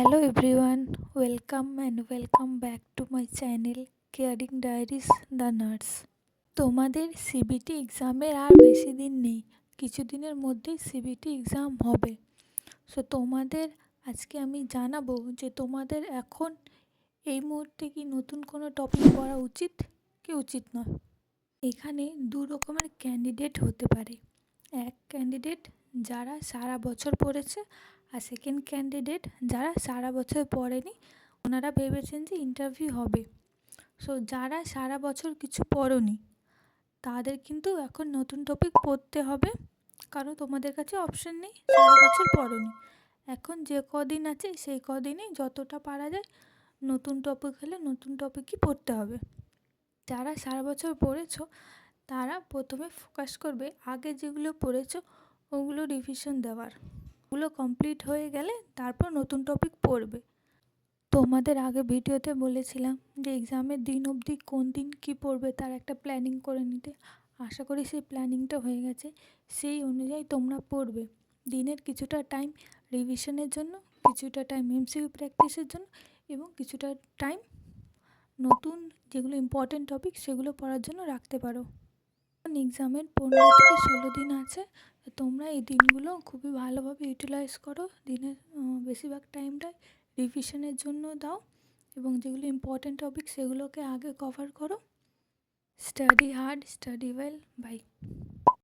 Hello everyone, welcome back to my channel Caring Diaries the Nurse. তোমাদের CBT এক্সামের আর বেশি দিন নেই, কিছুদিনের মধ্যেই সিবিটি এক্সাম হবে। সো তোমাদের আজকে আমি জানাবো যে তোমাদের এখন এই মুহূর্তে কি নতুন কোনো টপিক পড়া উচিত কি উচিত নয়। এখানে দু রকমের ক্যান্ডিডেট হতে পারে, এক ক্যান্ডিডেট যারা সারা বছর পড়েছে আর সেকেন্ড ক্যান্ডিডেট যারা সারা বছর পড়েনি, ওনারা ভেবেছেন যে ইন্টারভিউ হবে। সো যারা সারা বছর কিছু পড়োনি তাদের কিন্তু এখন নতুন টপিক পড়তে হবে, কারণ তোমাদের কাছে অপশন নেই, সারা বছর পড়োনি। এখন যে কদিন আছে সেই কদিনই যতটা পারা যায় নতুন টপিক হলে নতুন টপিকই পড়তে হবে। যারা সারা বছর পড়েছো তারা প্রথমে ফোকাস করবে আগে যেগুলো পড়েছো ওগুলো রিভিশন দেওয়ার, ওগুলো কমপ্লিট হয়ে গেলে তারপর নতুন টপিক পড়বে। তোমাদের আগে ভিডিওতে বলেছিলাম যে এক্সামের দিন অবধি কোন দিন কী পড়বে তার একটা প্ল্যানিং করে নিতে। আশা করি সেই প্ল্যানিংটা হয়ে গেছে, সেই অনুযায়ী তোমরা পড়বে। দিনের কিছুটা টাইম রিভিশনের জন্য, কিছুটা টাইম এমসিকিউ প্র্যাকটিসের জন্য এবং কিছুটা টাইম নতুন যেগুলো ইম্পর্টেন্ট টপিক সেগুলো পড়ার জন্য রাখতে পারো। এক্সামের 15 থেকে 16 দিন আছে, তোমরা এই দিনগুলো খুবই ভালোভাবে ইউটিলাইজ করো। দিনের বেশিরভাগ টাইমটাই রিভিশনের জন্য দাও এবং যেগুলো ইম্পর্টেন্ট টপিক সেগুলোকে আগে কভার করো। Study hard, study well, by.